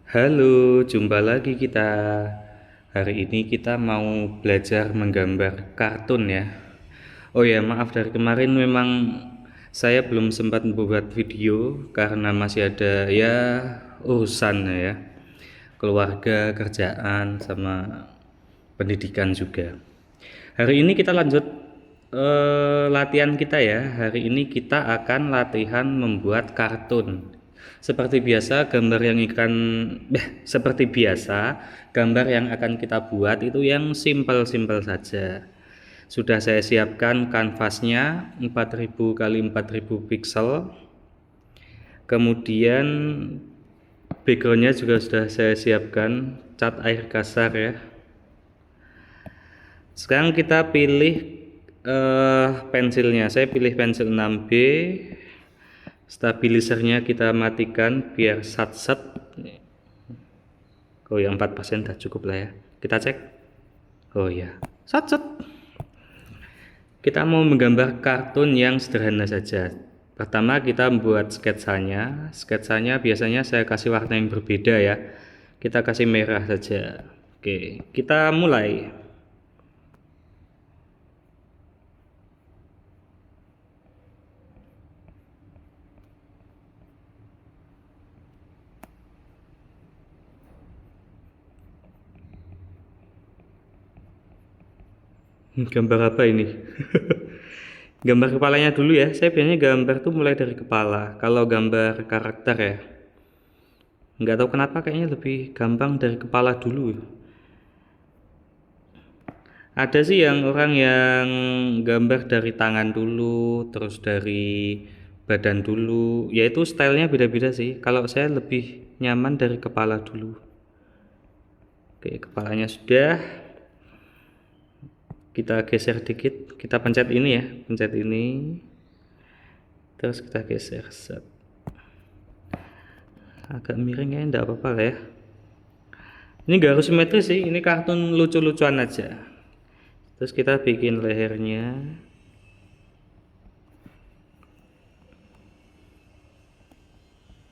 Halo, jumpa lagi kita. Hari ini kita mau belajar menggambar kartun ya. Oh ya, maaf dari kemarin memang saya belum sempat membuat video karena masih ada ya urusan ya, keluarga, kerjaan, sama pendidikan juga. Hari ini kita lanjut latihan kita ya. Hari ini kita akan latihan membuat kartun. Seperti biasa, gambar yang akan kita buat itu yang simpel-simpel saja. Sudah saya siapkan kanvasnya 4000 kali 4000 pixel. Kemudian backgroundnya juga sudah saya siapkan cat air kasar ya. Sekarang kita pilih pensilnya. Saya pilih pensil 6B. Stabilizernya kita matikan biar sat-set. Oh ya, 4% dah cukup lah ya. Kita cek. Oh ya, sat-set. Kita mau menggambar kartun yang sederhana saja. Pertama kita membuat sketsanya. Sketsanya biasanya saya kasih warna yang berbeda ya. Kita kasih merah saja. Oke, kita mulai. Gambar apa ini? Gambar kepalanya dulu ya. Saya biasanya gambar tuh mulai dari kepala. Kalau gambar karakter ya, nggak tahu kenapa kayaknya lebih gampang dari kepala dulu. Ada sih yang orang yang gambar dari tangan dulu, terus dari badan dulu. Ya itu stylenya beda-beda sih. Kalau saya lebih nyaman dari kepala dulu. Oke, kepalanya sudah. Kita geser dikit. Kita pencet ini ya, pencet ini. Terus kita geser. Set. Agak miring ya, enggak apa-apa lah ya. Ini gak harus simetris sih, ini kartun lucu-lucuan aja. Terus kita bikin lehernya.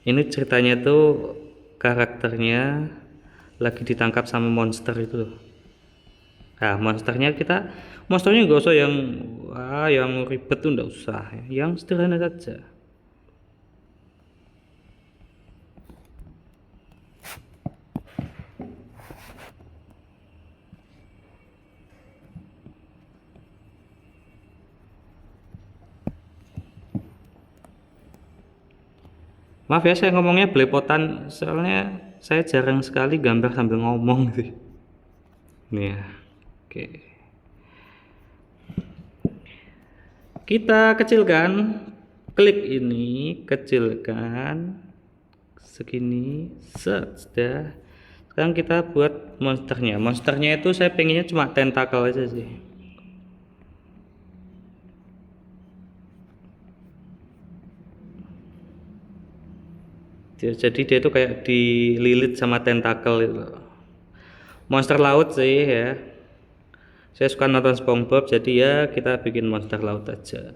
Ini ceritanya tuh karakternya lagi ditangkap sama monster itu loh. Nah, monsternya nggak usah yang ribet tuh nggak usah, yang sederhana saja. Maaf ya saya ngomongnya belepotan, soalnya saya jarang sekali gambar sambil ngomong sih. Nih ya, oke. Kita kecilkan, klik ini, kecilkan segini, set, sudah. Sekarang kita buat monsternya. Monsternya itu saya pengennya cuma tentakel aja sih. Jadi dia itu kayak dililit sama tentakel itu. Monster laut sih ya. Saya suka nonton SpongeBob, jadi ya kita bikin monster laut aja.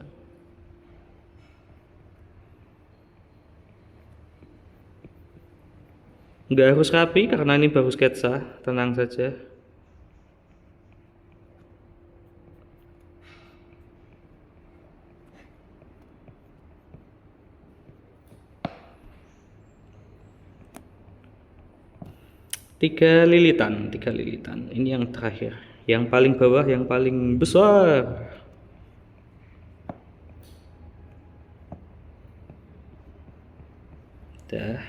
Nggak harus rapi karena ini baru sketsa, tenang saja. Tiga lilitan. Ini yang terakhir, yang paling bawah, yang paling besar. Dah.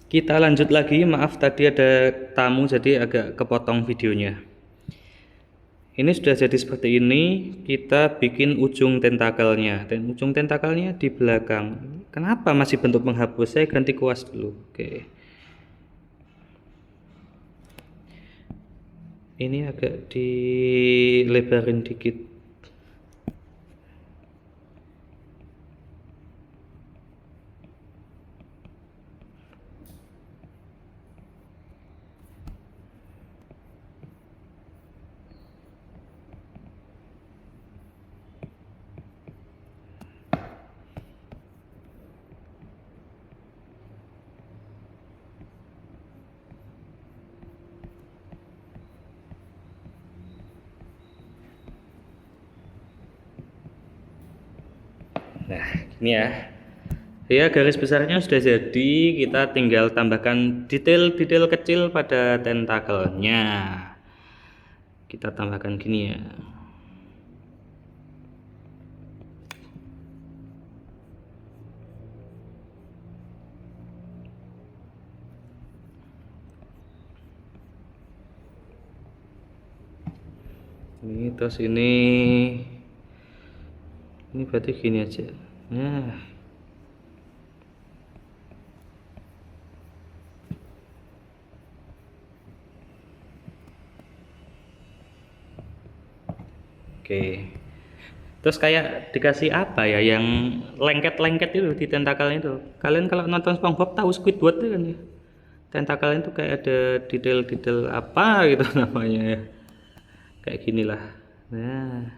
Kita lanjut lagi, maaf tadi ada tamu jadi agak kepotong videonya. Ini sudah jadi seperti ini, kita bikin ujung tentakelnya, dan ujung tentakelnya di belakang. Kenapa masih bentuk menghapus? Saya ganti kuas dulu. Oke. Ini agak dilebarin dikit. Nah, ini ya. Ya, garis besarnya sudah jadi, kita tinggal tambahkan detail-detail kecil pada tentakelnya. Kita tambahkan gini ya. Ini terus ini berarti gini aja. Nah, oke. Terus kayak dikasih apa ya yang lengket-lengket itu di tentakelnya itu. Kalian kalau nonton SpongeBob tahu Squidward itu kan ya. Tentakelnya itu kayak ada detail-detail apa gitu namanya ya. Kayak ginilah. Nah,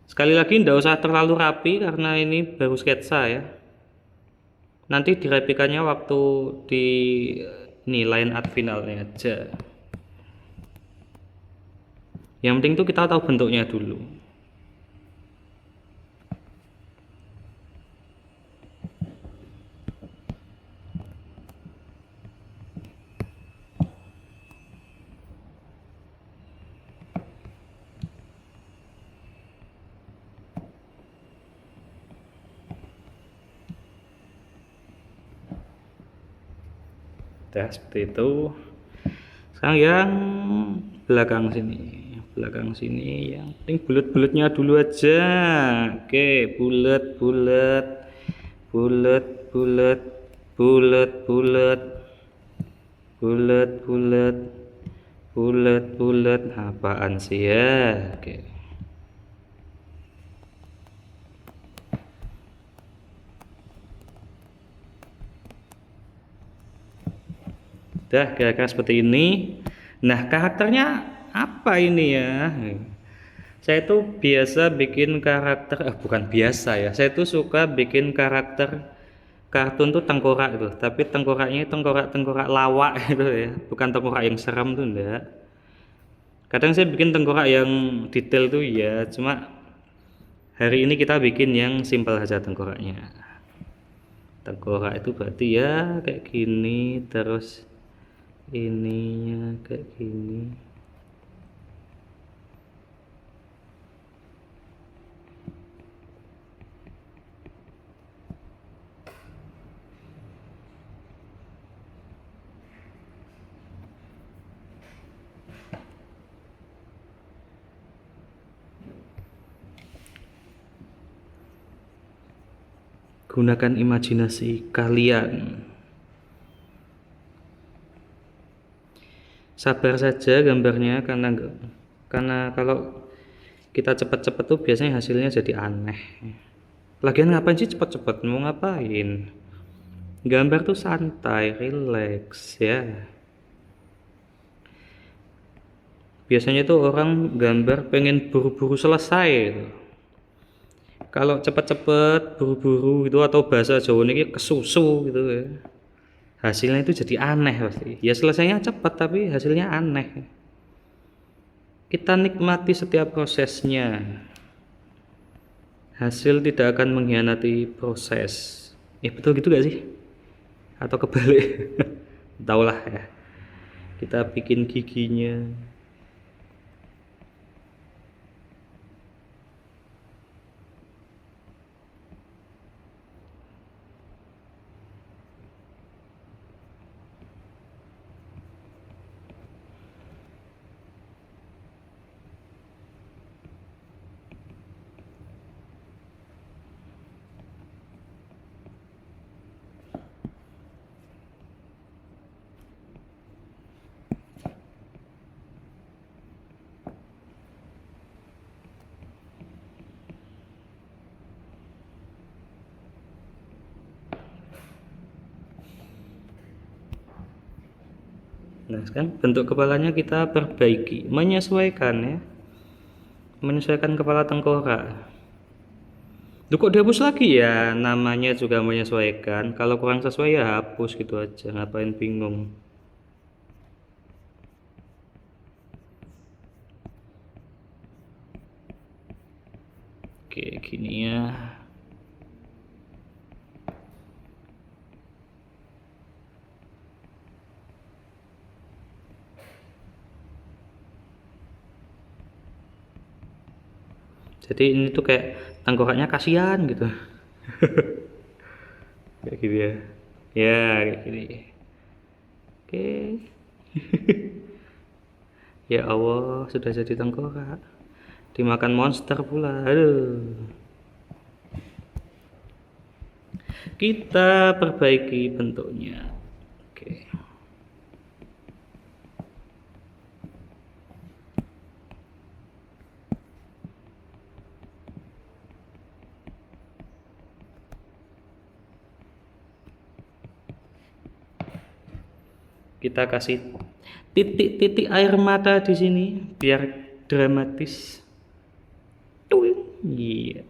sekali lagi tidak usah terlalu rapi karena ini baru sketsa ya. Nanti dirapikannya waktu di ini line art finalnya aja. Yang penting tuh kita tahu bentuknya dulu. Nah, seperti itu. Sekarang yang belakang sini yang penting bulat-bulatnya dulu aja. Oke, bulat bulat bulat bulat bulat bulat bulat bulat bulat bulat apaan sih ya. Oke, udah kira-kira seperti ini. Nah, karakternya apa ini ya? Saya tuh biasa bikin karakter, bukan biasa ya. Saya tuh suka bikin karakter kartun tuh tengkorak itu, tapi tengkoraknya tengkorak lawak gitu ya, bukan tengkorak yang seram tuh enggak. Kadang saya bikin tengkorak yang detail tuh ya, cuma hari ini kita bikin yang simpel saja tengkoraknya. Tengkorak itu berarti ya kayak gini, terus ininya kayak gini. Gunakan imajinasi kalian. Sabar saja gambarnya karena kalau kita cepet-cepet tuh biasanya hasilnya jadi aneh. Lagian ngapain sih cepet-cepet, mau ngapain? Gambar tuh santai, relax ya. Biasanya tuh orang gambar pengen buru-buru selesai gitu. Kalau cepet-cepet buru-buru gitu atau bahasa Jawa ini kesusu gitu ya, hasilnya itu jadi aneh pasti. Ya selesainya cepat tapi hasilnya aneh. Kita nikmati setiap prosesnya. Hasil tidak akan mengkhianati proses. Betul gitu gak sih? Atau kebalik? Taulah ya. Kita bikin giginya. Nah, sekarang bentuk kepalanya kita perbaiki, menyesuaikan ya. Menyesuaikan kepala tengkorak. Duh, kok dihapus lagi ya? Namanya juga menyesuaikan. Kalau kurang sesuai ya hapus gitu aja. Ngapain bingung? Oke, gini ya. Jadi ini tuh kayak tengkoraknya kasihan gitu. Kayak gitu ya. Ya, kayak gini. Oke. Ya Allah, sudah jadi tengkorak. Dimakan monster pula. Aduh. Kita perbaiki bentuknya. Oke. Kita kasih titik-titik air mata di sini biar dramatis. Tuh, iya.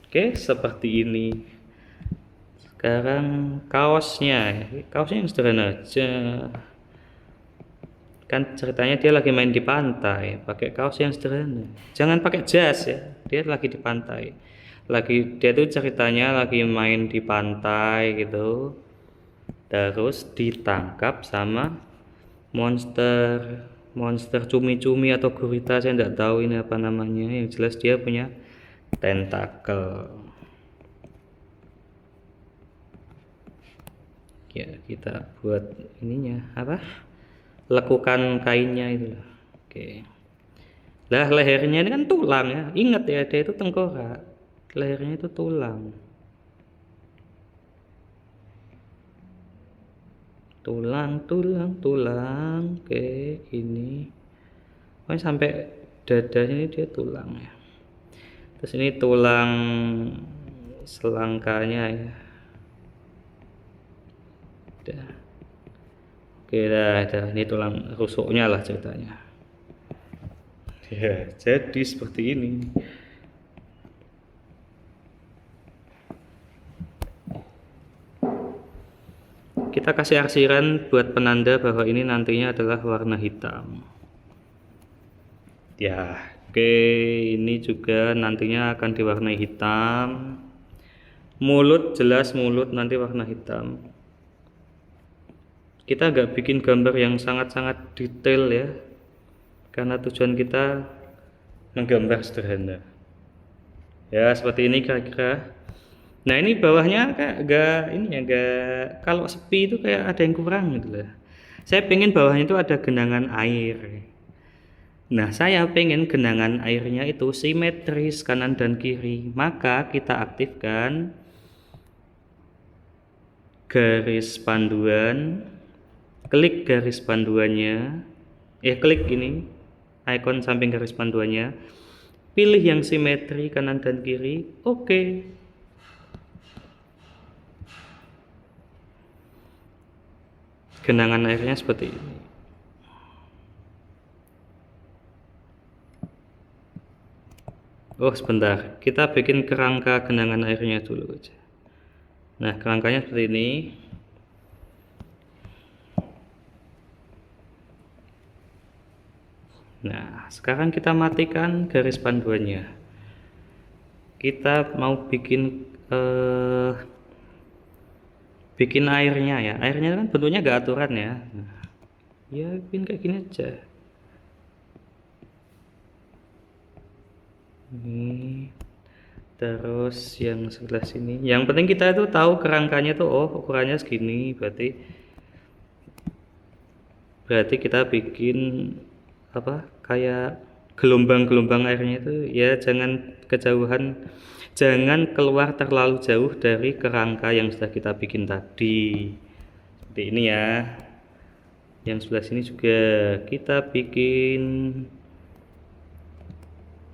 Oke, seperti ini. Sekarang kaosnya yang sederhana aja. Kan ceritanya dia lagi main di pantai, pakai kaos yang sederhana. Jangan pakai jas ya. Dia lagi di pantai. Dia tuh ceritanya lagi main di pantai gitu. Terus ditangkap sama monster cumi-cumi atau gurita, saya enggak tahu ini apa namanya. Yang jelas dia punya tentakel. Ya, kita buat ininya apa? Lekukan kainnya itu. Oke. Lah lehernya ini kan tulang ya. Ingat ya, dia itu tengkorak. Lehernya itu tulang. Tulang. Oke, ini. Oh, sampai dadanya ini dia tulang ya. Terus ini tulang selangkanya ya. Udah. Oke, dah. Ini tulang rusuknya lah ceritanya. Ya, jadi seperti ini. Kita kasih arsiran buat penanda bahwa ini nantinya adalah warna hitam. Ya, oke, ini juga nantinya akan diwarnai hitam. Mulut jelas mulut nanti warna hitam. Kita agak bikin gambar yang sangat-sangat detail ya, karena tujuan kita menggambar sederhana. Ya, seperti ini kira-kira. Nah, ini bawahnya kalau sepi itu kayak ada yang kurang gitu lah. Saya pengen bawahnya itu ada genangan air. Nah, saya pengen genangan airnya itu simetris kanan dan kiri. Maka kita aktifkan garis panduan, klik garis panduannya, klik ini icon samping garis panduannya, pilih yang simetri kanan dan kiri, oke. Genangan airnya seperti ini. Oh, sebentar, kita bikin kerangka genangan airnya dulu aja. Nah, kerangkanya seperti ini. Nah, sekarang kita matikan garis panduannya. Kita mau bikin airnya ya. Airnya kan bentuknya gak aturan ya. Nah, ya bikin kayak gini aja. Ini terus yang sebelah sini. Yang penting kita itu tahu kerangkanya tuh, oh ukurannya segini, berarti kita bikin apa? Kayak gelombang-gelombang airnya itu ya jangan keluar terlalu jauh dari kerangka yang sudah kita bikin tadi. Seperti ini ya. Yang sebelah sini juga kita bikin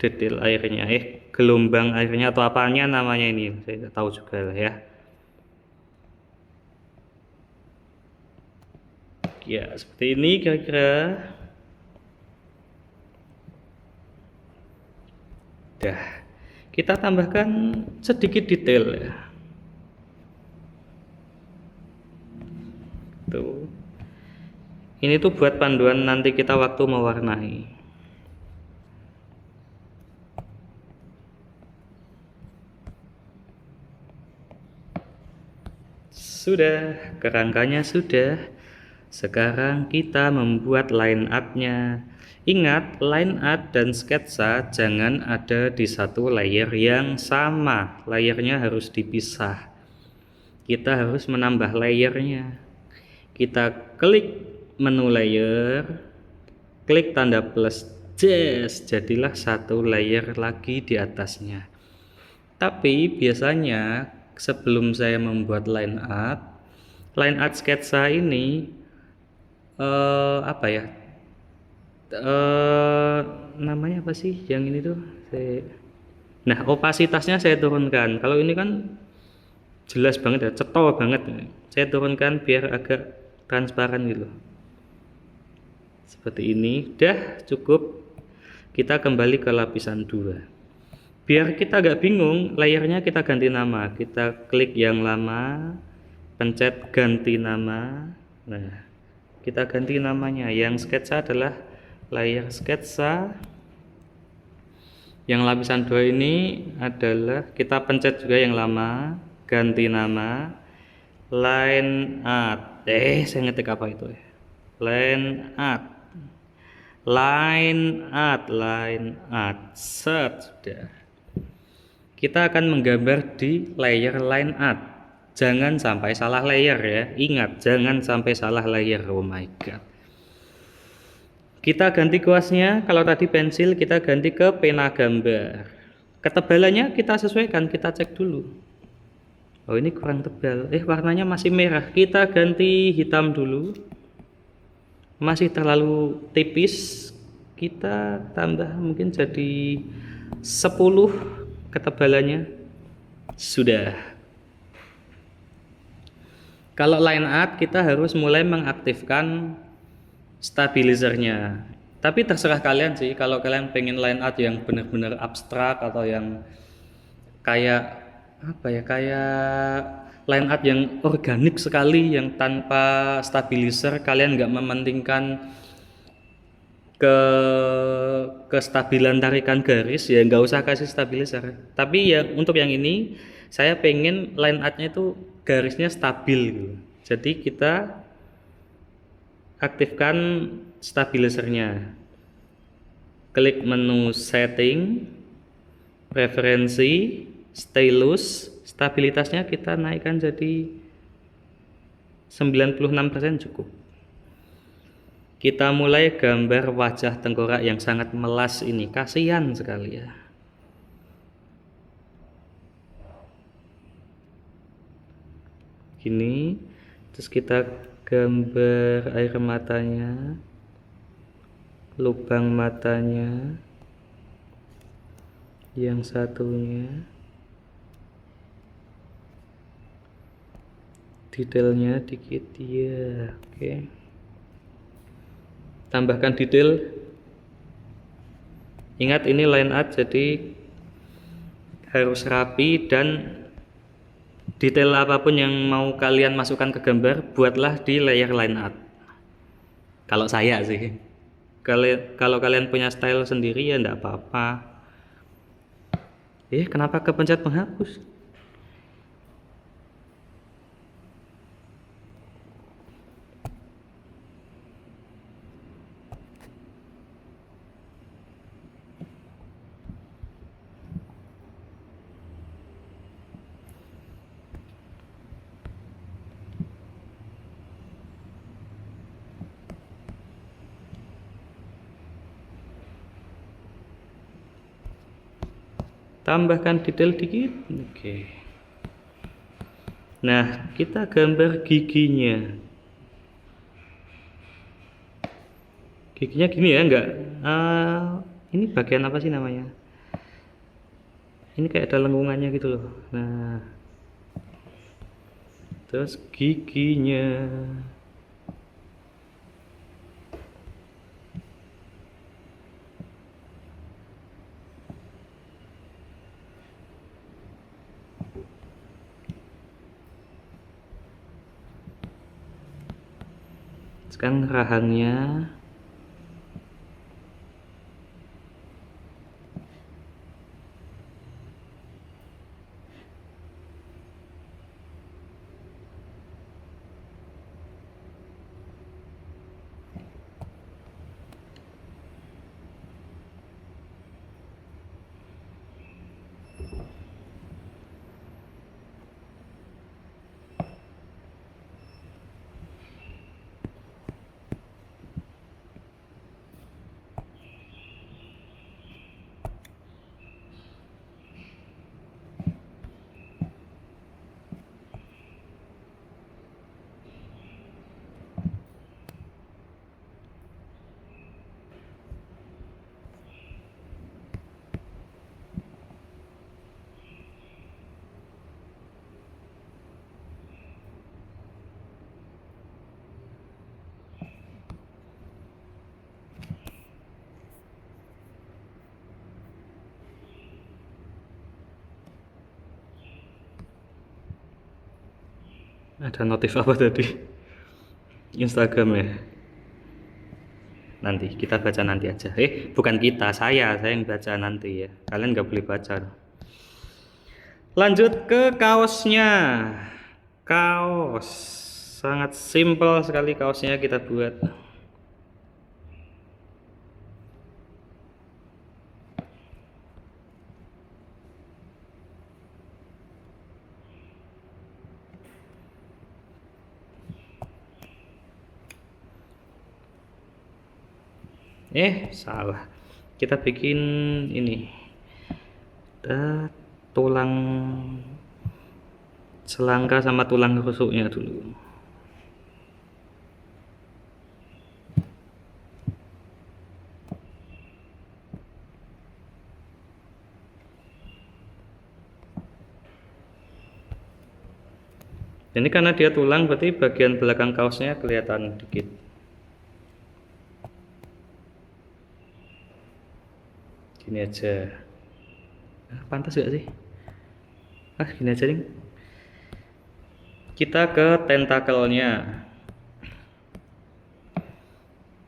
detail airnya, gelombang airnya atau apanya namanya ini, saya tidak tahu juga lah ya. Ya, seperti ini kira-kira. Dah, kita tambahkan sedikit detail ya. Tuh. Ini tuh buat panduan nanti kita waktu mewarnai. Sudah, kerangkanya sudah. Sekarang kita membuat line art-nya. Ingat, line art dan sketsa jangan ada di satu layer yang sama. Layernya harus dipisah. Kita harus menambah layernya. Kita klik menu layer, klik tanda plus, jadilah satu layer lagi di atasnya. Tapi biasanya sebelum saya membuat line art sketsa ini apa ya, namanya apa sih yang ini tuh, nah opasitasnya saya turunkan. Kalau ini kan jelas banget ya, cetol banget, saya turunkan biar agak transparan gitu, seperti ini. Dah cukup. Kita kembali ke lapisan 2. Biar kita gak bingung, layernya kita ganti nama. Kita klik yang lama, pencet ganti nama. Nah, kita ganti namanya. Yang sketsa adalah layer sketsa. Yang lapisan 2 ini adalah, kita pencet juga yang lama, ganti nama, line art. Saya ngetik apa itu ya? Line art. Sudah. Kita akan menggambar di layer line art. Jangan sampai salah layer ya. Ingat, jangan sampai salah layer. Oh my god. Kita ganti kuasnya. Kalau tadi pensil, kita ganti ke pena gambar. Ketebalannya kita sesuaikan, kita cek dulu. Oh, ini kurang tebal. Warnanya masih merah. Kita ganti hitam dulu. Masih terlalu tipis. Kita tambah mungkin jadi 10 ketebalannya. Sudah. Kalau line art kita harus mulai mengaktifkan stabilizernya. Tapi terserah kalian sih, kalau kalian pengen line art yang benar-benar abstrak atau yang kayak apa ya, kayak line art yang organik sekali, yang tanpa stabilizer, kalian nggak mementingkan kestabilan tarikan garis, ya nggak usah kasih stabilizer. Tapi ya untuk yang ini saya pengen line artnya itu garisnya stabil gitu. Jadi kita aktifkan stabilizernya. Klik menu setting, preferensi, stylus, stabilitasnya kita naikkan jadi 96% cukup. Kita mulai gambar wajah tengkorak yang sangat melas ini, kasihan sekali ya. Gini, terus kita gambar air matanya, lubang matanya, yang satunya, detailnya dikit ya, oke. Tambahkan detail. Ingat ini line art, jadi harus rapi, dan detail apapun yang mau kalian masukkan ke gambar, buatlah di layer line art. Kalau saya sih. Kalau kalian punya style sendiri ya enggak apa-apa. Kenapa kepencet menghapus? Tambahkan detail dikit. Oke. Nah, kita gambar giginya. Giginya gini ya, enggak? Ini bagian apa sih namanya? Ini kayak ada lengkungannya gitu loh. Nah, terus giginya. Sekarang rahangnya. Ada notif apa tadi? Instagram ya. Nanti kita baca nanti aja. Bukan kita, saya yang baca nanti ya. Kalian nggak boleh baca. Lanjut ke kaosnya. Kaos sangat simpel sekali kaosnya kita buat. Salah. Kita bikin ini. Tulang selangka sama tulang rusuknya dulu. Ini karena dia tulang, berarti bagian belakang kaosnya kelihatan dikit. Gini aja. Pantas gak sih? Gini aja nih. Kita ke tentakelnya.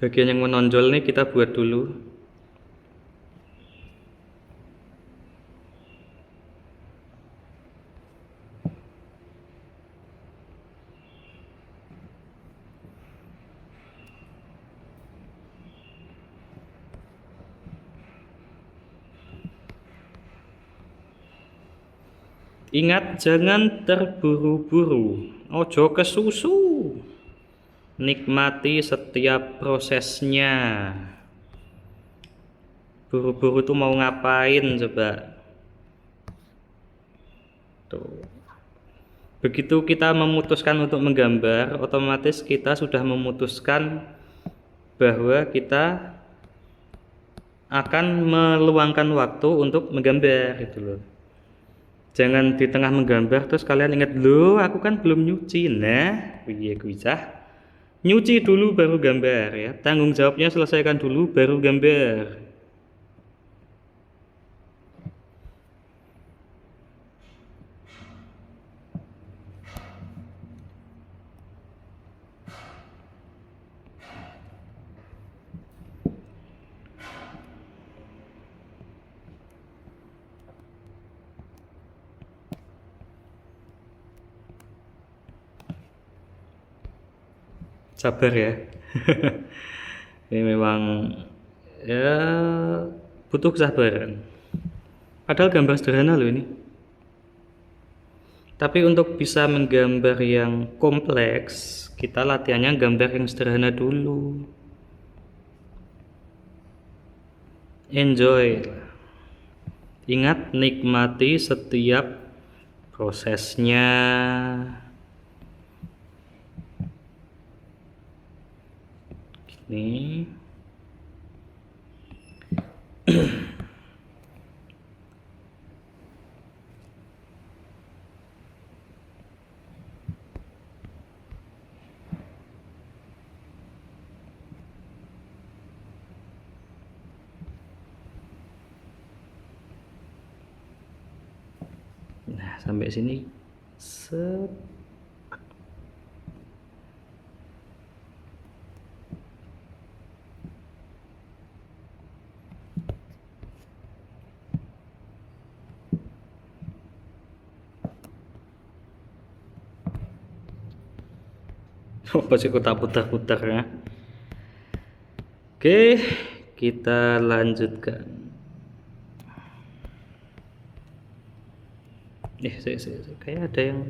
Bagian yang menonjol nih kita buat dulu. Ingat, jangan terburu-buru, ojo kesusu. Nikmati setiap prosesnya. Buru-buru tuh mau ngapain coba? Tuh. Begitu kita memutuskan untuk menggambar, otomatis kita sudah memutuskan bahwa kita akan meluangkan waktu untuk menggambar gitu loh. Jangan di tengah menggambar terus kalian ingat, loh aku kan belum nyuci. Nah, piye kuwi cah? Nyuci dulu baru gambar ya. Tanggung jawabnya selesaikan dulu baru gambar. Sabar ya. Ini memang ya butuh kesabaran. Padahal gambar sederhana loh ini. Tapi untuk bisa menggambar yang kompleks, kita latihannya gambar yang sederhana dulu. Enjoy. Ingat, nikmati setiap prosesnya. Gini. Nah, sampai sini set. Apa sih tak putar-putar ya. Oke, kita lanjutkan. Kayak ada yang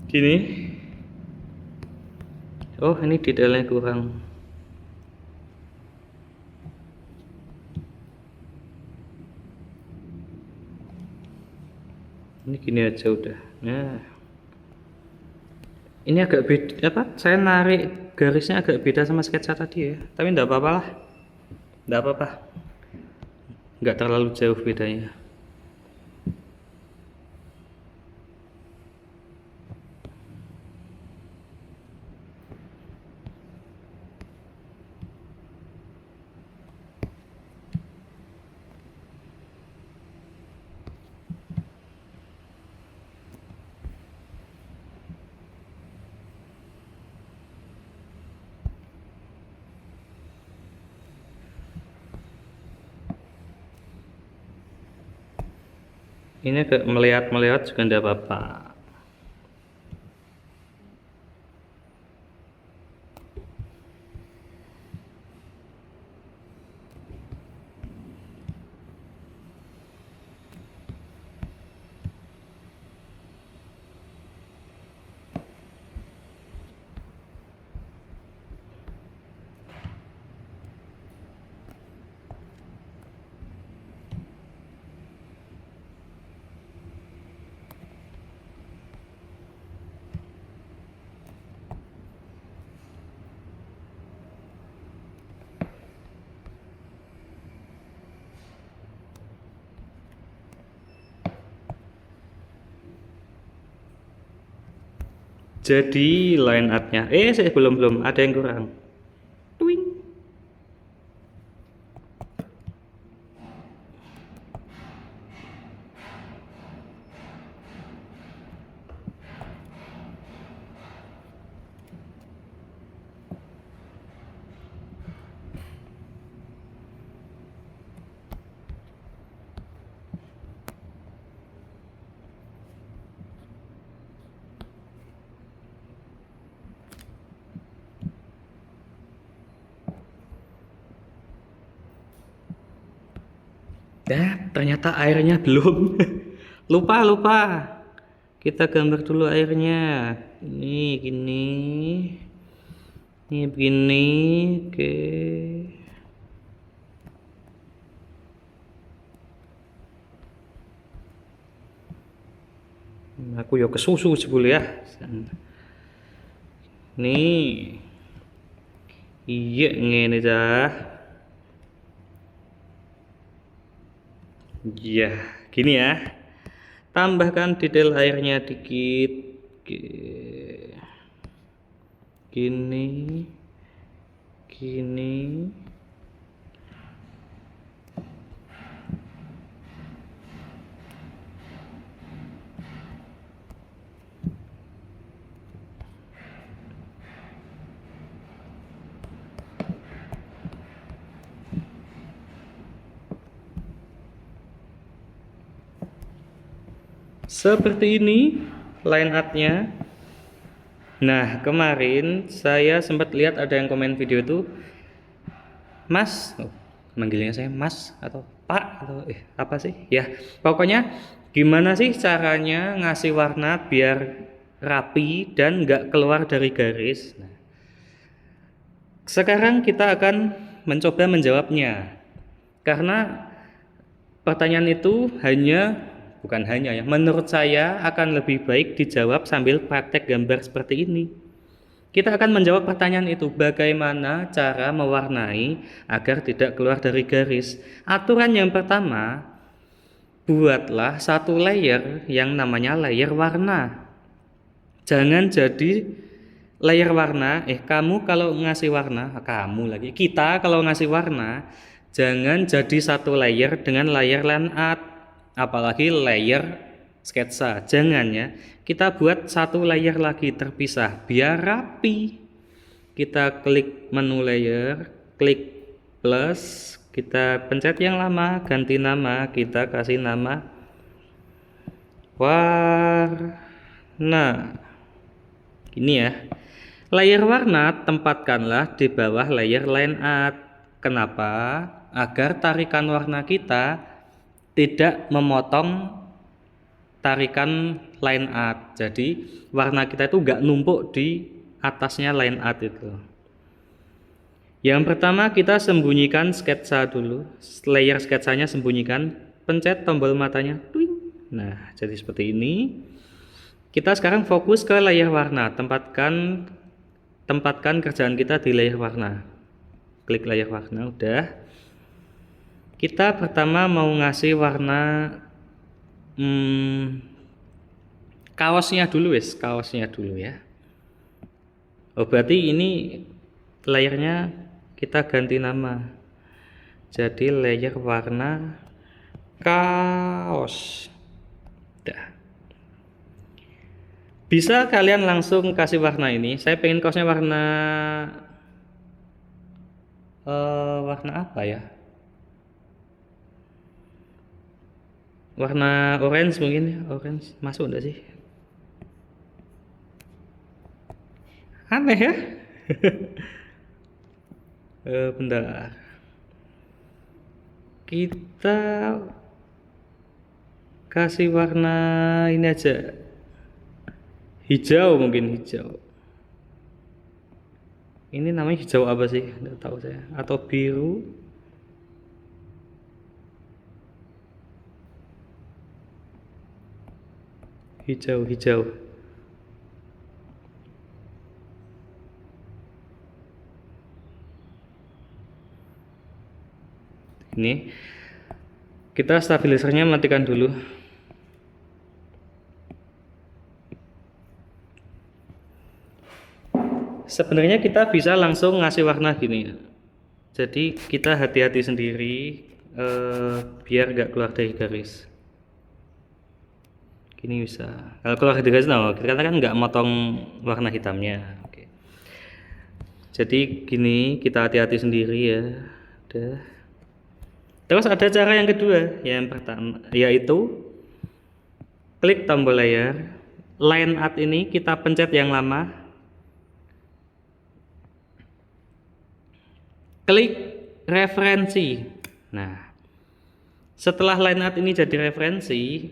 gini. Oh, ini detailnya kurang. Ini gini aja udah. Nah, ini agak beda apa? Saya narik garisnya agak beda sama sketsa tadi ya. Tapi enggak apa-apa lah. Enggak apa-apa. Enggak terlalu jauh bedanya. Ini agak melihat-melihat juga enggak apa-apa. Jadi line artnya, saya belum ada yang kurang. Twing. Ternyata airnya belum. Lupa. Kita gambar dulu airnya. Ini gini. Ini begini. Oke. Aku ya kesusu sebulu ya. Nih. Iya ngene dah. Ya, gini ya. Tambahkan detail airnya dikit. Oke. Gini. Seperti ini line artnya. Nah, kemarin saya sempat lihat ada yang komen video itu, Mas, manggilnya saya Mas atau Pak atau apa sih? Ya, pokoknya gimana sih caranya ngasih warna biar rapi dan nggak keluar dari garis. Nah, sekarang kita akan mencoba menjawabnya. Karena pertanyaan itu bukan hanya ya, menurut saya akan lebih baik dijawab sambil praktek gambar seperti ini. Kita akan menjawab pertanyaan itu, bagaimana cara mewarnai agar tidak keluar dari garis. Aturan yang pertama, buatlah satu layer yang namanya layer warna. Jangan jadi layer warna, kamu kalau ngasih warna, kita kalau ngasih warna, jangan jadi satu layer dengan layer line art, apalagi layer sketsa. Jangan ya, kita buat satu layer lagi terpisah biar rapi. Kita klik menu layer, klik plus, kita pencet yang lama, ganti nama, kita kasih nama warna. Ini ya, layer warna tempatkanlah di bawah layer line art. Kenapa? Agar tarikan warna kita tidak memotong tarikan line art. Jadi warna kita itu nggak numpuk di atasnya line art itu. Yang pertama kita sembunyikan sketsa dulu. Layer sketsanya sembunyikan. Pencet tombol matanya. Nah, jadi seperti ini. Kita sekarang fokus ke layer warna. Tempatkan kerjaan kita di layer warna. Klik layer warna, udah. Kita pertama mau ngasih warna kaosnya dulu ya. Oh, berarti ini layernya kita ganti nama. Jadi layer warna kaos. Udah. Bisa kalian langsung kasih warna ini. Saya pengen kaosnya warna apa ya? Warna orange mungkin. Orange masuk enggak sih? Aneh ya? Bentar. Kita kasih warna ini aja. Hijau mungkin, hijau. Ini namanya hijau apa sih? Nggak tahu saya. Atau biru. Hijau. Ini kita stabilizernya matikan dulu. Sebenarnya kita bisa langsung ngasih warna gini. Jadi kita hati-hati sendiri biar nggak keluar dari garis. Gini bisa. Kalau keluar dari garis, kita kan nggak motong warna hitamnya. Oke. Jadi gini, kita hati-hati sendiri ya. Udah. Terus ada cara yang kedua, yang pertama yaitu klik tombol layer, line art ini kita pencet yang lama, klik referensi. Nah, setelah line art ini jadi referensi,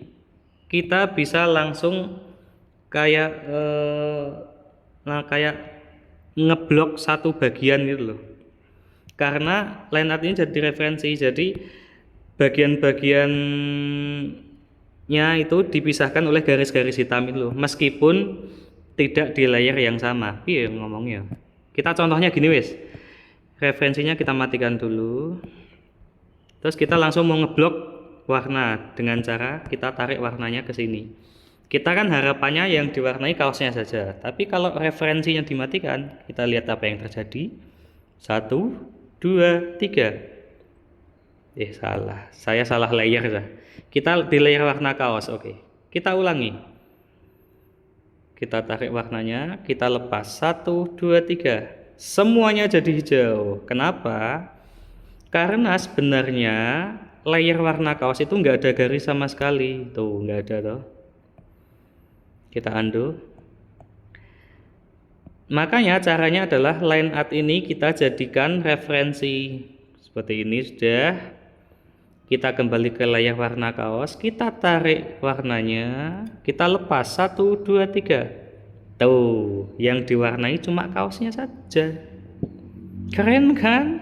kita bisa langsung kayak ngeblok satu bagian gitu loh. Karena line art ini jadi referensi, jadi bagian-bagiannya itu dipisahkan oleh garis-garis hitam itu loh, meskipun tidak di layer yang sama. Iya ngomongnya. Kita contohnya gini wes. Referensinya kita matikan dulu. Terus kita langsung mau ngeblok warna dengan cara kita tarik warnanya ke sini. Kita kan harapannya yang diwarnai kaosnya saja. Tapi kalau referensinya dimatikan, kita lihat apa yang terjadi. 1, 2, 3. Salah. Saya salah layer ya. Kita di layer warna kaos. Oke. Kita ulangi. Kita tarik warnanya, kita lepas. 1, 2, 3. Semuanya jadi hijau. Kenapa? Karena sebenarnya layer warna kaos itu nggak ada garis sama sekali. Tuh, nggak ada toh. Kita undo. Makanya caranya adalah line art ini kita jadikan referensi seperti ini sudah. Kita kembali ke layar warna kaos, kita tarik warnanya, kita lepas 1, 2, 3. Tuh, yang diwarnai cuma kaosnya saja. Keren kan?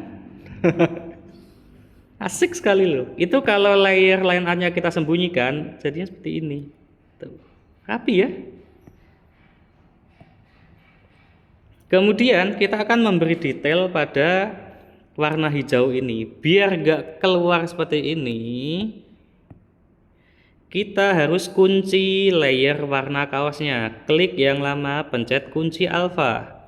Asik sekali loh. Itu kalau layer line artnya kita sembunyikan, jadinya seperti ini. Tuh, rapi ya. Kemudian kita akan memberi detail pada warna hijau ini. Biar nggak keluar seperti ini, kita harus kunci layer warna kaosnya. Klik yang lama, pencet kunci alfa.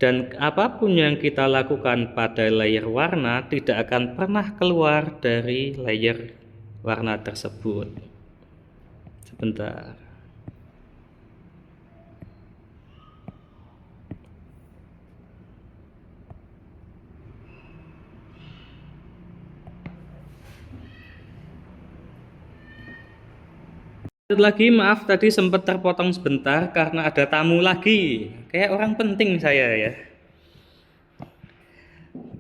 Dan apapun yang kita lakukan pada layer warna tidak akan pernah keluar dari layer warna tersebut. Sebentar. Lagi maaf tadi sempat terpotong sebentar karena ada tamu lagi. Kayak orang penting saya ya.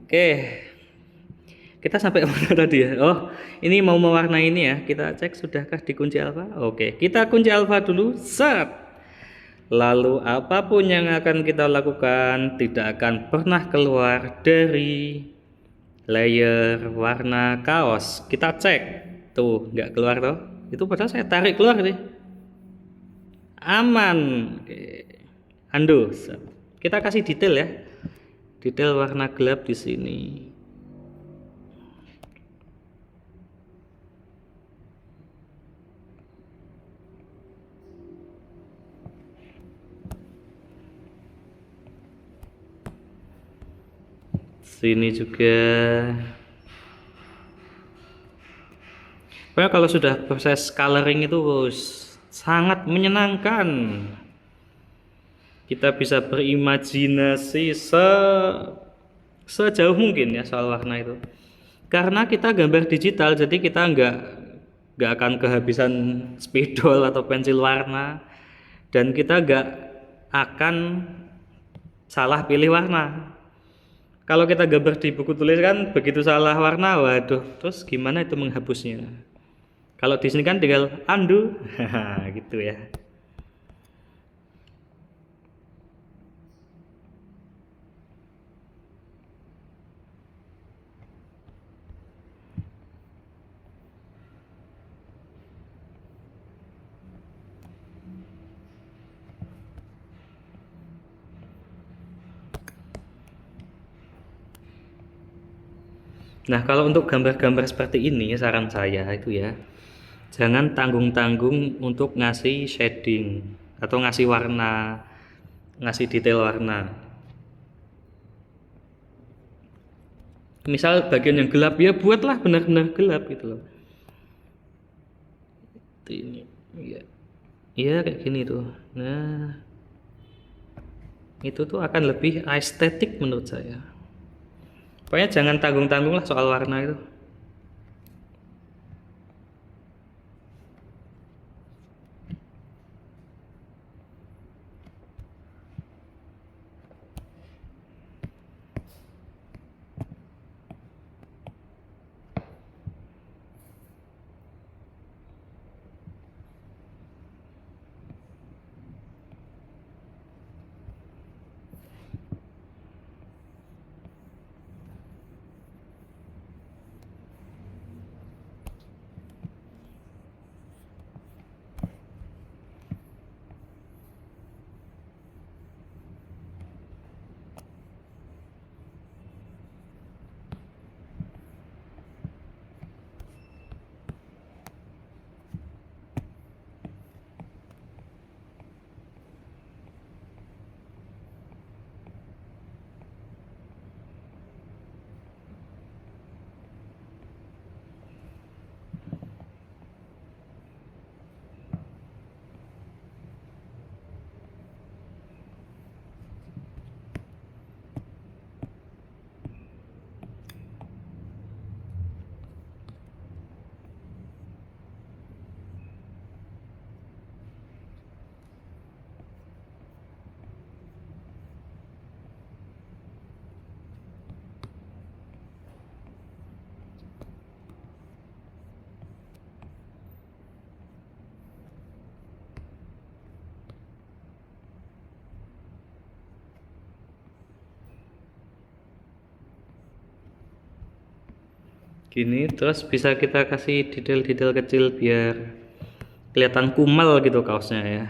Oke. Kita sampai mana tadi ya? Oh, ini mau mewarnai ini ya. Kita cek sudahkah dikunci alfa? Oke, kita kunci alfa dulu. Set. Lalu apapun yang akan kita lakukan tidak akan pernah keluar dari layer warna kaos. Kita cek. Tuh, nggak keluar toh. Itu padahal saya tarik keluar sih. Aman. Oke. Undo. Kita kasih detail ya. Detail warna gelap di sini. Sini juga. Pokoknya kalau sudah proses coloring itu sangat menyenangkan. Kita bisa berimajinasi sejauh mungkin ya soal warna itu. Karena kita gambar digital, jadi kita nggak akan kehabisan spidol atau pensil warna, dan kita nggak akan salah pilih warna. Kalau kita gambar di buku tulis kan begitu salah warna, waduh, terus gimana itu menghapusnya? Kalau di sini kan tinggal undo, gitu ya. Nah, kalau untuk gambar-gambar seperti ini, saran saya itu ya, jangan tanggung-tanggung untuk ngasih shading atau ngasih warna, ngasih detail warna. Misal bagian yang gelap ya buatlah benar-benar gelap gitu loh. Ini, iya, iya kayak gini tuh. Nah, itu tuh akan lebih estetik menurut saya. Pokoknya jangan tanggung-tanggung lah soal warna itu. gini, terus bisa kita kasih detail-detail kecil biar kelihatan kumal gitu kaosnya ya.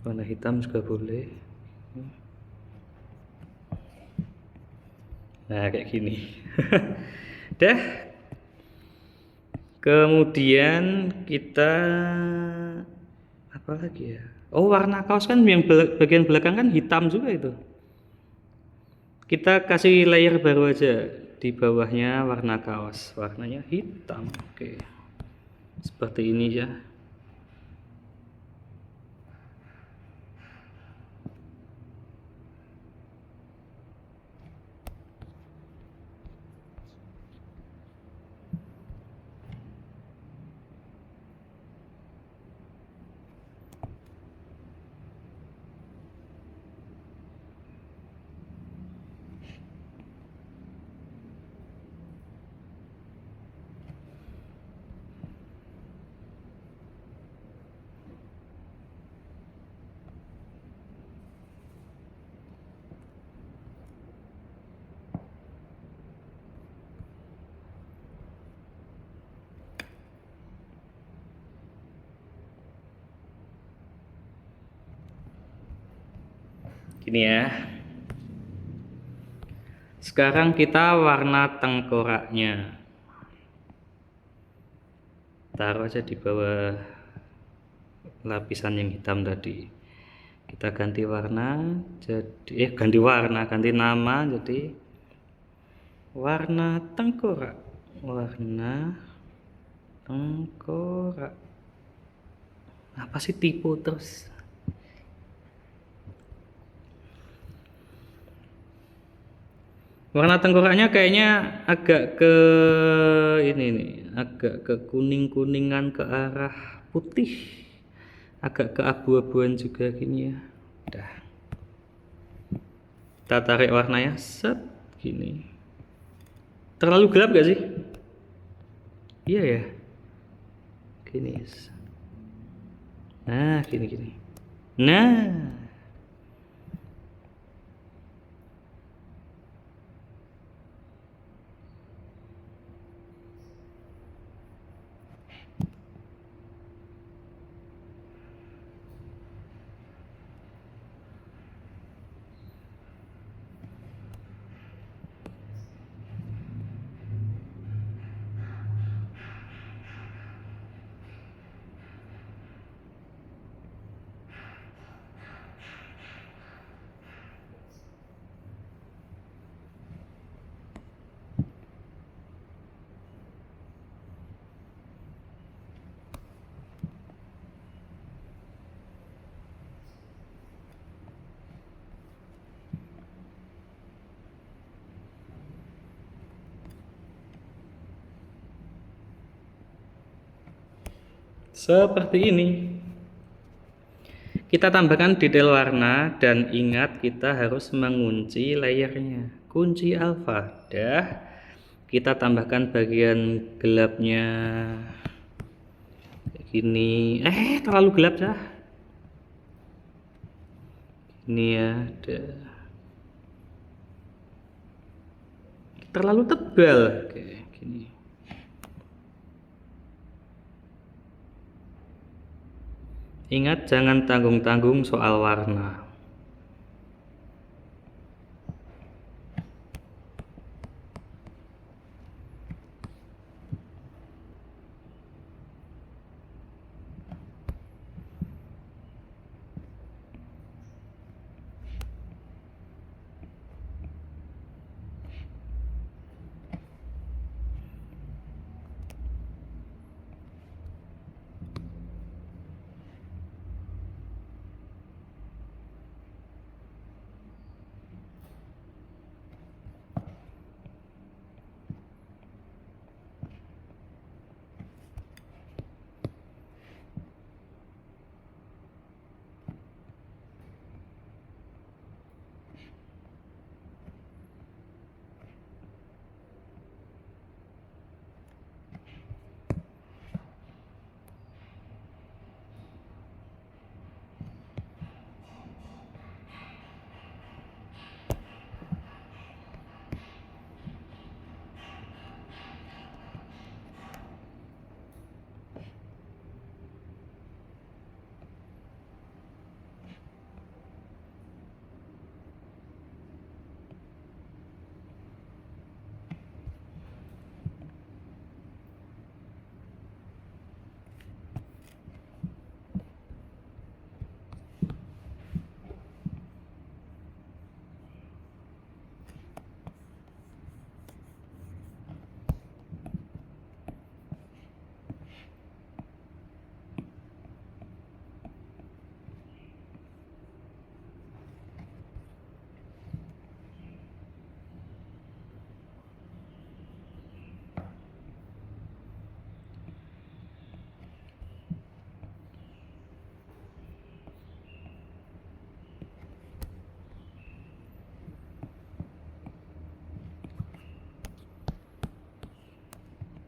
Warna hitam juga boleh. Nah, kayak gini. Dah. Kemudian kita apa lagi ya? Oh, warna kaos kan yang bagian belakang kan hitam juga itu. Kita kasih layer baru aja. Di bawahnya warna kaos, warnanya hitam. Oke. Seperti ini ya. Gini ya. Sekarang kita warna tengkoraknya. Taruh aja di bawah lapisan yang hitam tadi. Kita ganti warna jadi ganti nama jadi warna tengkorak. Warna tengkorak. Apa sih tipe terus? Warna tengkoraknya kayaknya agak ke ini nih, agak ke kuning-kuningan ke arah putih. Agak ke abu-abuan juga gini ya. Udah. Kita tarik warnanya set gini. Terlalu gelap gak sih? Iya ya. Gini. Nah, gini. Nah, seperti ini. Kita tambahkan detail warna dan ingat kita harus mengunci layernya. Kunci alfa. Dah. Kita tambahkan bagian gelapnya. Kayak gini. Terlalu gelap dah. Ini ya. Dah. Terlalu tebal. Oke, gini. Ingat jangan tanggung-tanggung soal warna.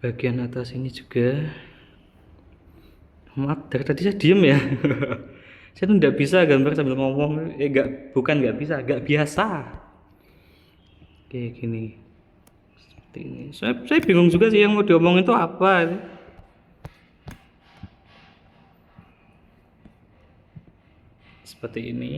bagian atas ini juga. Maaf, dari tadi saya diem ya. Saya tuh nggak bisa gambar sambil ngomong. Bukan nggak bisa, nggak biasa. Kayak gini. Seperti ini. Saya bingung juga sih yang mau diomongin itu apa. Seperti ini.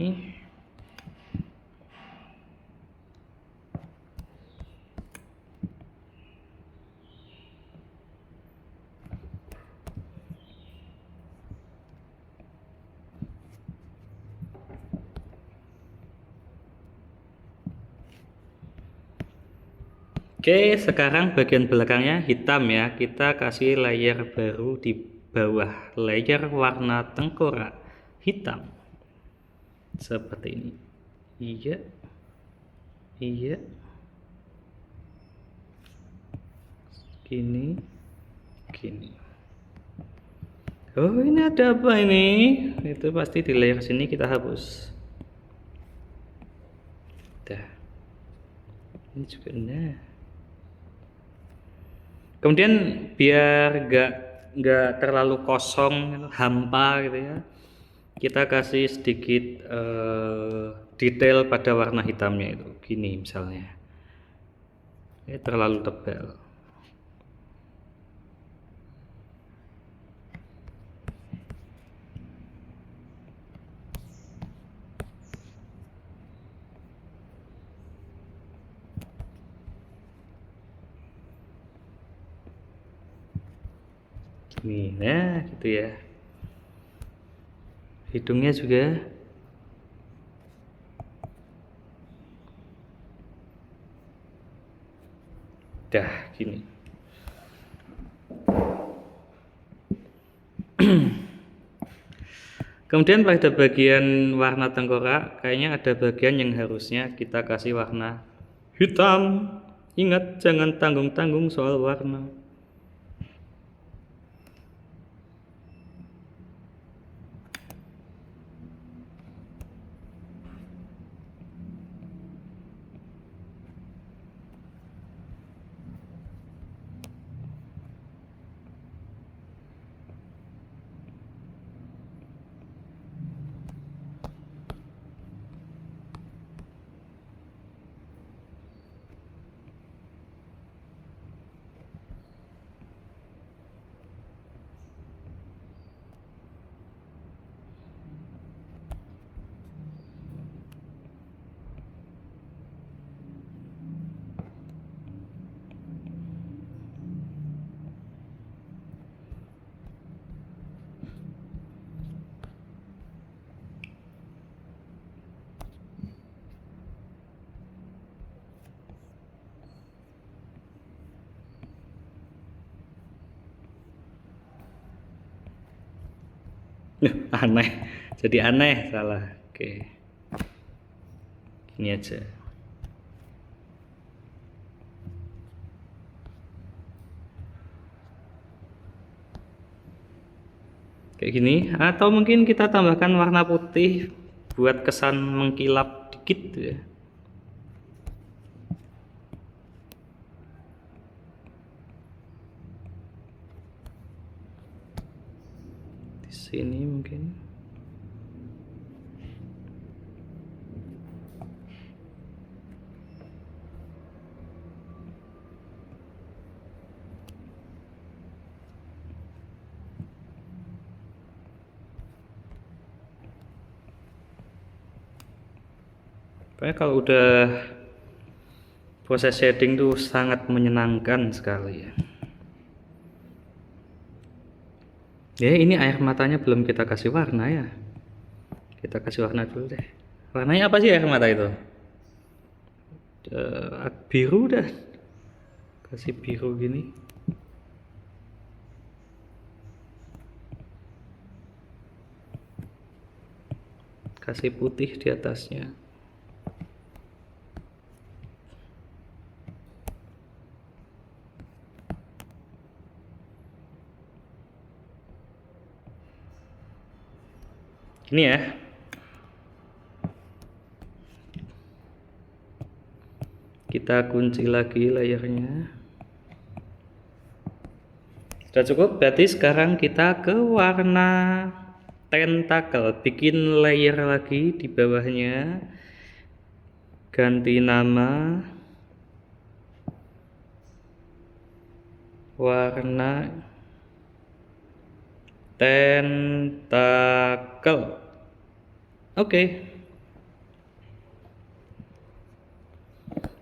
Oke, sekarang bagian belakangnya hitam ya. Kita kasih layer baru di bawah, layer warna tengkorak hitam. Seperti ini. Iya. Iya. Gini. Gini. Oh, ini ada apa ini? Itu pasti di layer sini kita hapus. Dah. Ini juga nah. Kemudian biar nggak terlalu kosong, hampa gitu ya, kita kasih sedikit detail pada warna hitamnya itu. Gini misalnya, ini terlalu tebal. Gini, nah gitu ya. Hidungnya juga. Dah gini. Kemudian pada bagian warna tengkorak, kayaknya ada bagian yang harusnya kita kasih warna hitam. Ingat, jangan tanggung-tanggung soal warna. Aneh, jadi aneh, salah. Oke, gini aja. Kayak gini, atau mungkin kita tambahkan warna putih buat kesan mengkilap dikit ya. Di sini mungkin. Pokoknya kalau udah proses shading tuh sangat menyenangkan sekali ya. Ya ini air matanya belum kita kasih warna ya. Kita kasih warna dulu deh. Warnanya apa sih air mata itu? Biru dah. Kasih biru gini. Kasih putih di atasnya. Ini ya. Kita kunci lagi layarnya. Sudah cukup, berarti sekarang kita ke warna tentakel, bikin layer lagi di bawahnya, ganti nama, warna tentakel. Oke.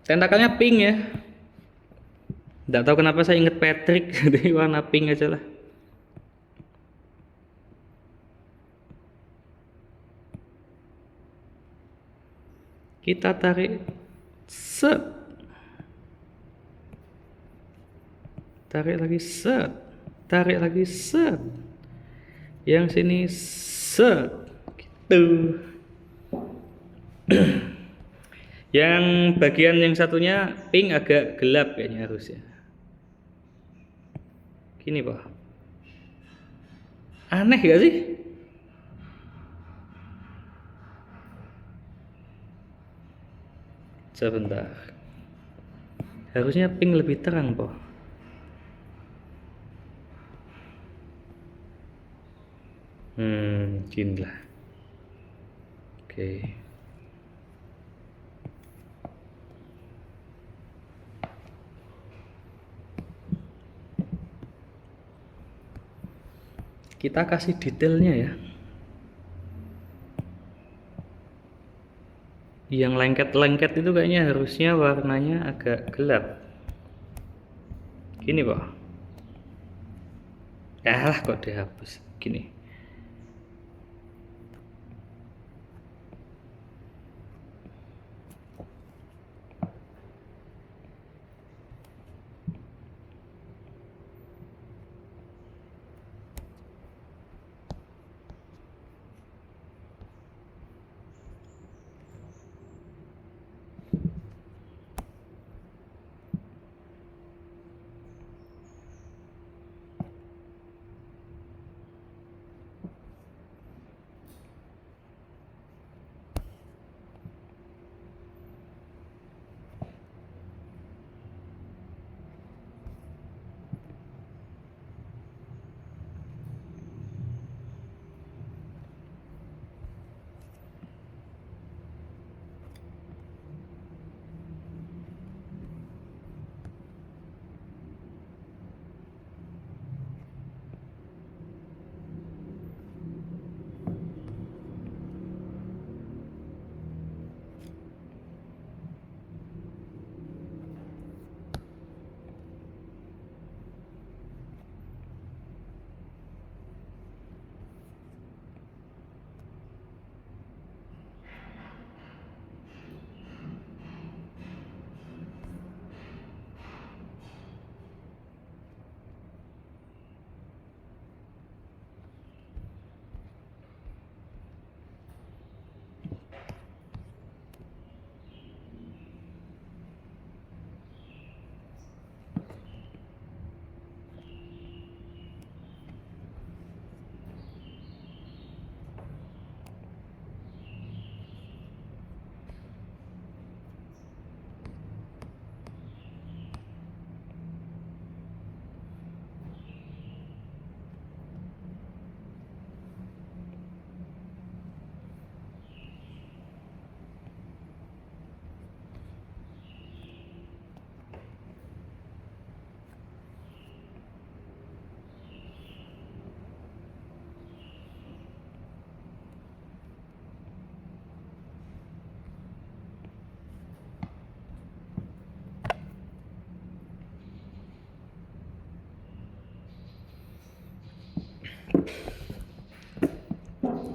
Tentakelnya pink ya. Nggak tahu kenapa saya inget Patrick, jadi warna pink aja lah. Kita tarik, set, tarik lagi, set, tarik lagi, set, yang sini, set, gitu. Yang bagian yang satunya pink agak gelap kayaknya harusnya. Gini Pak, aneh gak sih? Sebentar, harusnya pink lebih terang Pak. Gini lah. Oke. Kita kasih detailnya ya. Yang lengket-lengket itu kayaknya harusnya warnanya agak gelap. Gini Pak. Alah kok dihapus. Gini.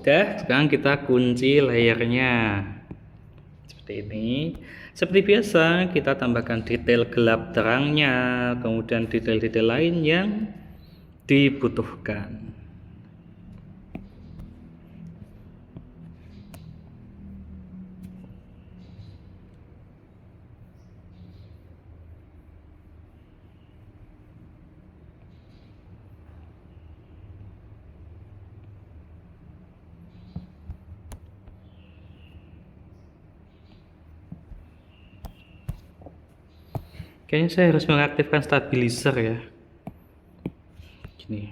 Udah, sekarang kita kunci layernya seperti ini. Seperti biasa kita tambahkan detail gelap terangnya, kemudian detail-detail lain yang dibutuhkan. Kayaknya saya harus mengaktifkan stabilizer ya. gini.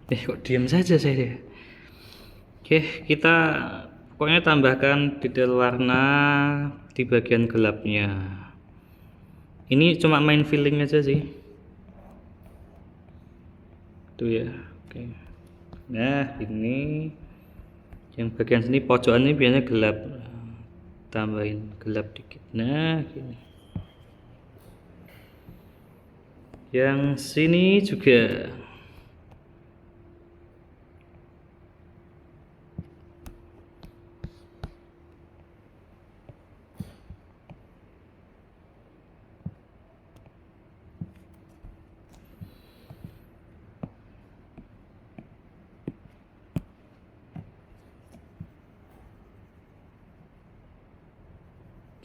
Kok diam saja saya. Oke, kita pokoknya tambahkan detail warna di bagian gelapnya. Ini cuma main filling aja sih. Tuh ya. Oke. Nah, ini yang bagian sini pojokan ini biasanya gelap. Tambahin gelap dikit. Nah, gini. Yang sini juga.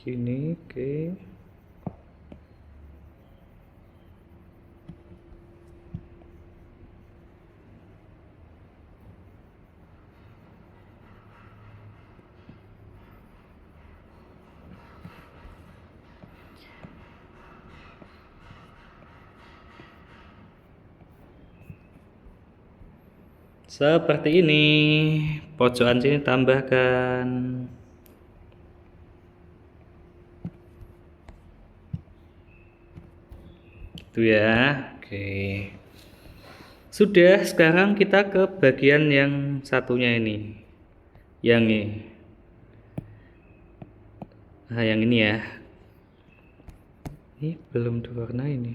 Gini, oke. Seperti ini. Pojokan sini tambahkan. Itu ya. Oke. Sudah, sekarang kita ke bagian yang satunya ini. Yang ini. Nah, yang ini ya. Ini belum diwarna ini.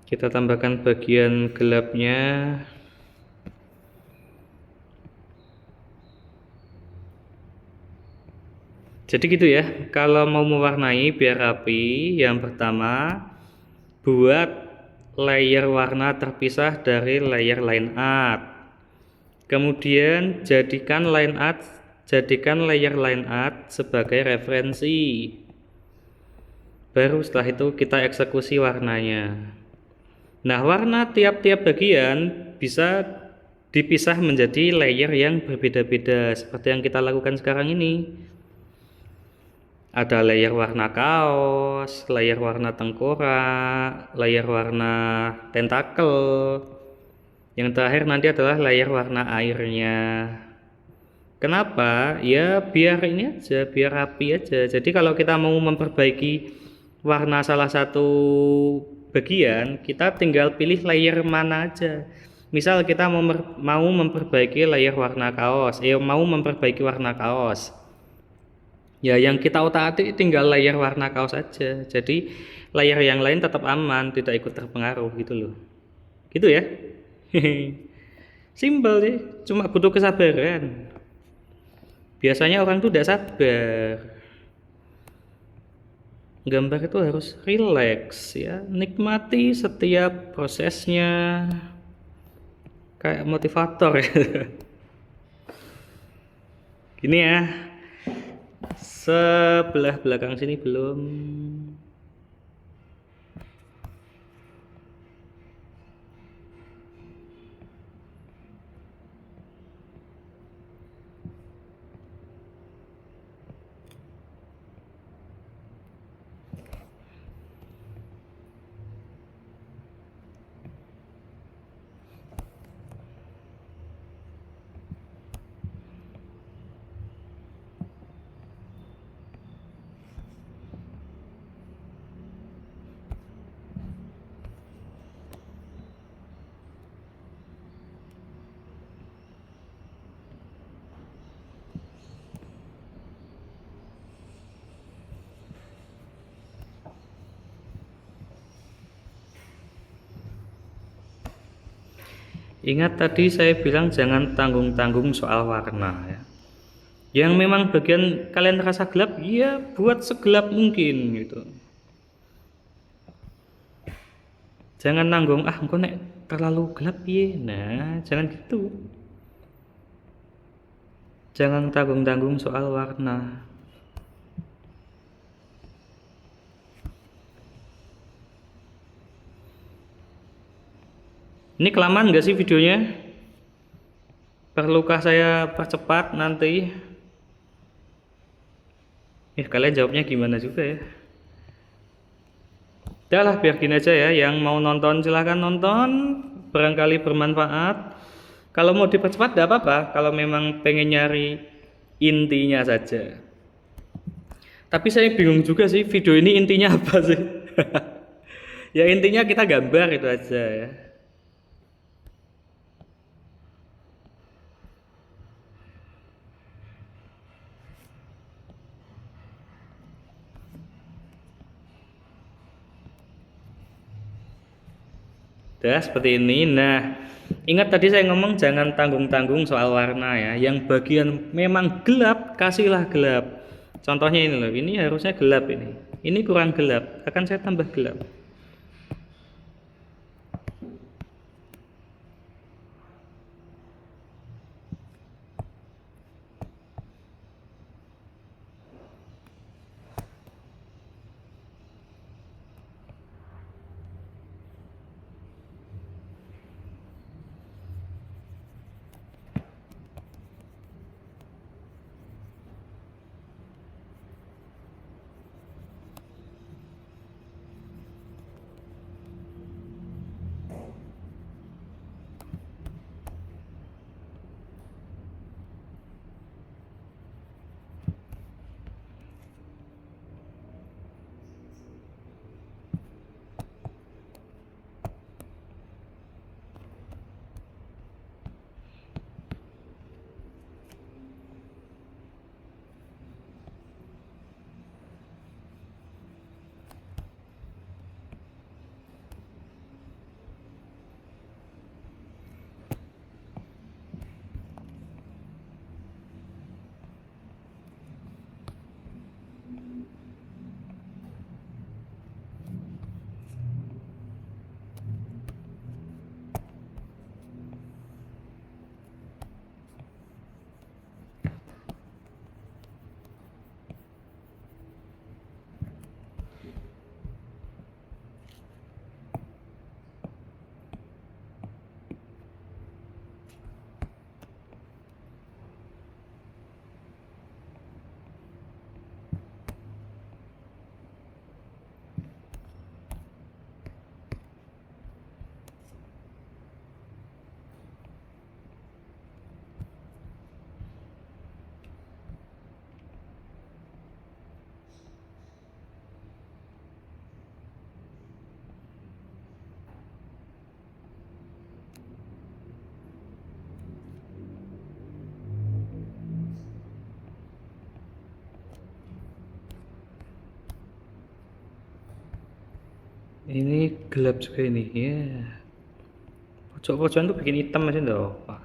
Kita tambahkan bagian gelapnya. Jadi gitu ya, kalau mau mewarnai biar rapi, yang pertama buat layer warna terpisah dari layer line art. Kemudian jadikan layer line art sebagai referensi. Baru setelah itu kita eksekusi warnanya. Nah, warna tiap-tiap bagian bisa dipisah menjadi layer yang berbeda-beda seperti yang kita lakukan sekarang ini. Ada layer warna kaos, layer warna tengkorak, layer warna tentakel. Yang terakhir nanti adalah layer warna airnya. Kenapa? Ya biar ini aja, biar rapi aja. Jadi kalau kita mau memperbaiki warna salah satu bagian, kita tinggal pilih layer mana aja. Misal kita mau memperbaiki layer warna kaos, mau memperbaiki warna kaos. Ya yang kita otak-atik tinggal layer warna kaos aja. Jadi layer yang lain tetap aman, tidak ikut terpengaruh gitu loh. Gitu ya. Simpel sih, cuma butuh kesabaran. Biasanya orang tuh tidak sabar. Gambar itu harus rileks ya, nikmati setiap prosesnya. Kayak motivator ya. Gini ya. Sebelah belakang sini belum. Ingat tadi saya bilang jangan tanggung-tanggung soal warna ya. Yang memang bagian kalian rasa gelap, ya buat segelap mungkin gitu. Jangan nanggung, engko nek terlalu gelap ya. Nah, jangan gitu. Jangan tanggung-tanggung soal warna. Ini kelamaan nggak sih videonya? Perlukah saya percepat nanti? Kalian jawabnya gimana juga ya? Udahlah biar gini aja ya. Yang mau nonton silahkan nonton. Barangkali bermanfaat. Kalau mau dipercepat tidak apa-apa. Kalau memang pengen nyari intinya saja. Tapi saya bingung juga sih video ini intinya apa sih? Ya intinya kita gambar itu aja ya. Udah seperti ini. Nah, ingat tadi saya ngomong jangan tanggung-tanggung soal warna ya. Yang bagian memang gelap, kasihlah gelap. Contohnya ini loh, ini harusnya gelap ini. Ini kurang gelap, akan saya tambah gelap. Ini gelap juga ini ya. Pojok-pojokan tuh bikin hitam aja enggak apa.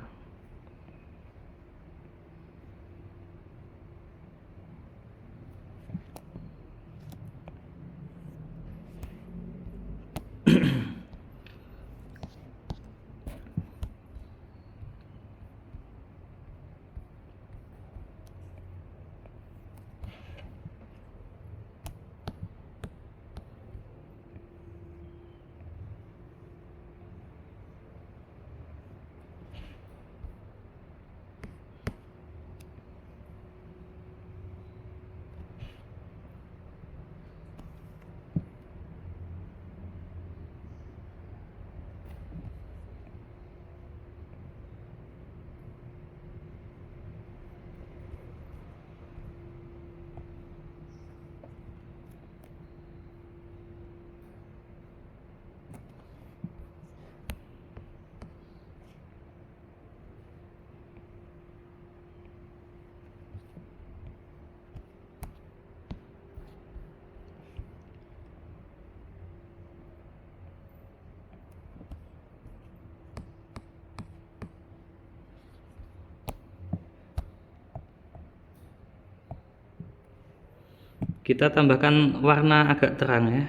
Kita tambahkan warna agak terang ya.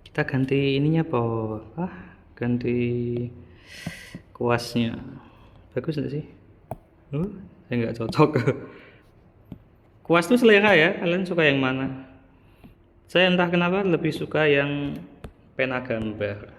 Kita ganti ininya apa? Ganti kuasnya. Bagus nggak sih? Saya nggak cocok. Kuas itu selera ya. Kalian suka yang mana? Saya entah kenapa lebih suka yang pena gambar.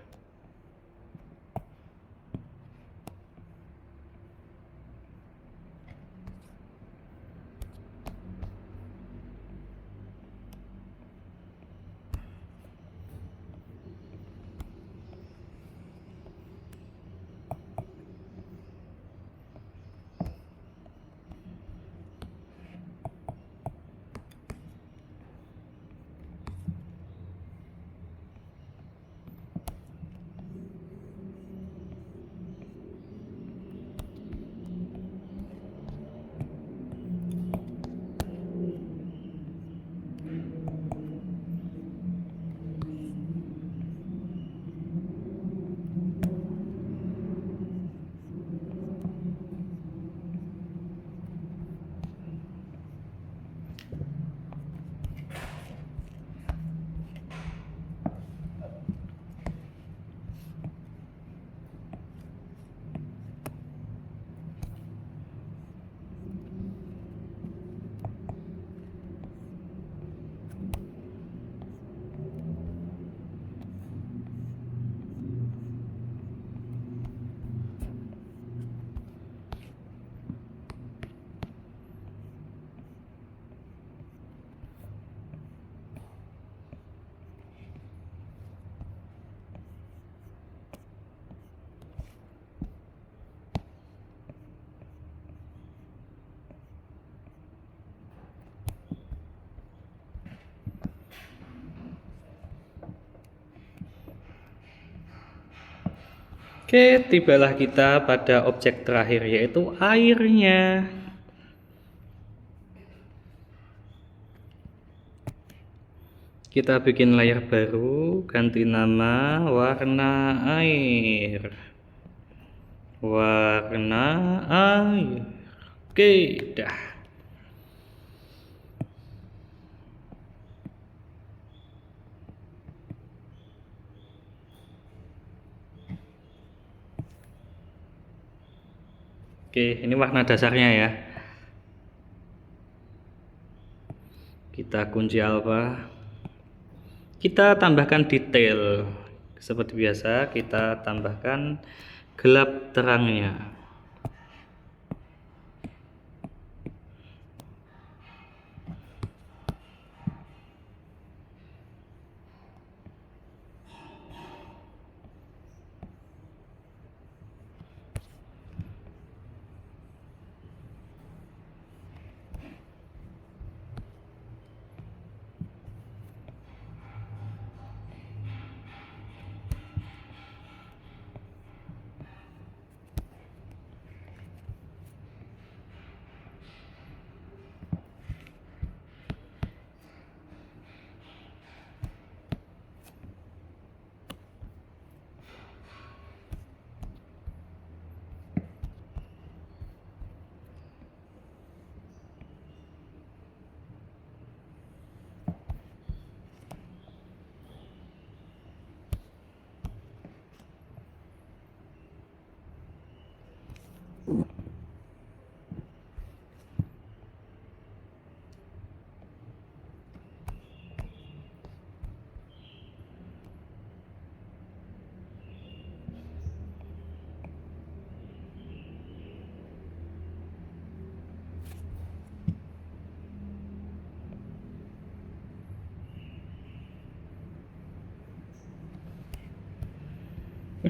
Oke, tibalah kita pada objek terakhir yaitu airnya. Kita bikin layar baru, ganti nama, warna air. Warna air. Oke, dah. Oke, ini warna dasarnya ya. Kita kunci alfa. Kita tambahkan detail. Seperti biasa, kita tambahkan gelap terangnya.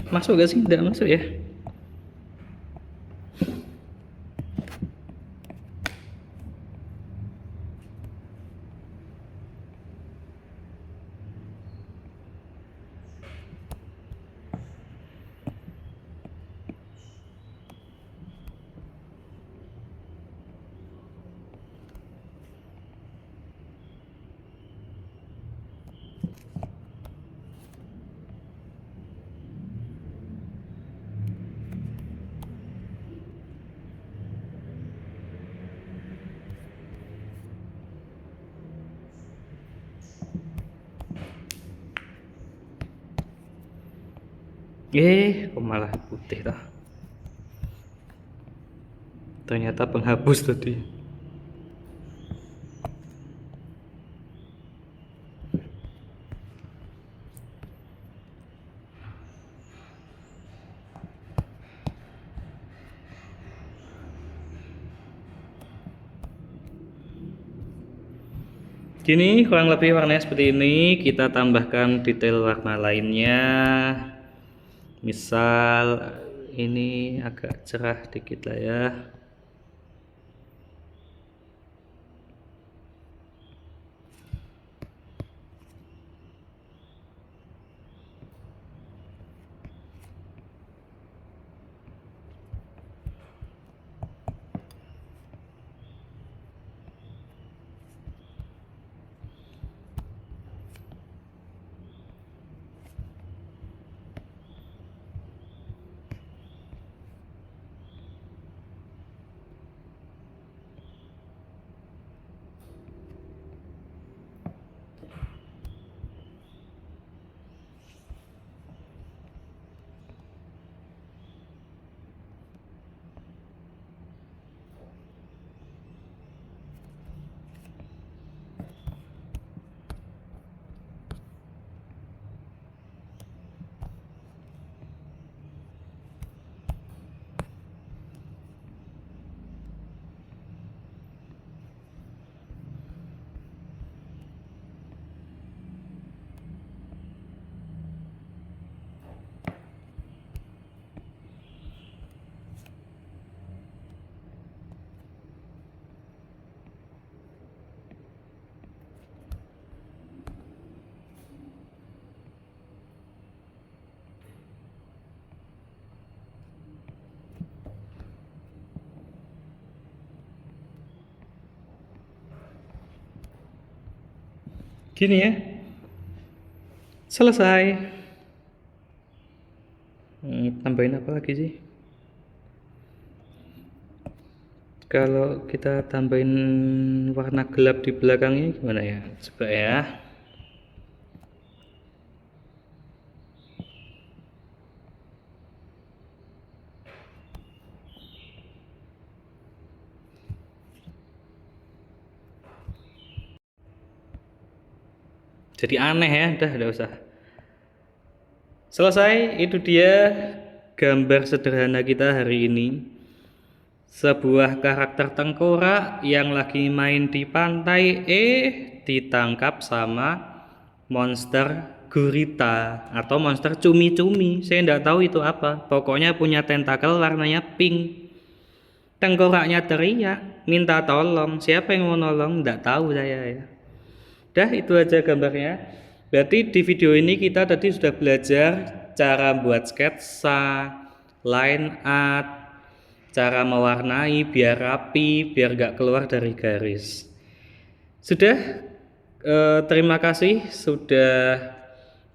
Masuk gak sih? Tidak masuk ya. Kok malah putih tah. Ternyata penghapus tadi. Gini kurang lebih warnanya seperti ini. Kita tambahkan detail warna lainnya. Misal ini agak cerah dikit lah ya. Gini ya. Selesai. Tambahin apa lagi sih? Kalau kita tambahin warna gelap di belakangnya gimana ya? Coba ya. Jadi aneh ya, udah usah. Selesai, itu dia gambar sederhana kita hari ini. Sebuah karakter tengkorak yang lagi main di pantai, ditangkap sama monster gurita atau monster cumi-cumi. Saya nggak tahu itu apa. Pokoknya punya tentakel warnanya pink. Tengkoraknya teriak, minta tolong. Siapa yang mau nolong? Nggak tahu saya ya. Dah itu aja gambarnya. Berarti di video ini kita tadi sudah belajar cara buat sketsa, line art, cara mewarnai biar rapi, biar gak keluar dari garis. Sudah, terima kasih sudah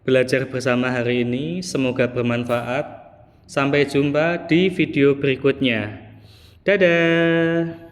belajar bersama hari ini. Semoga bermanfaat. Sampai jumpa di video berikutnya. Dadah.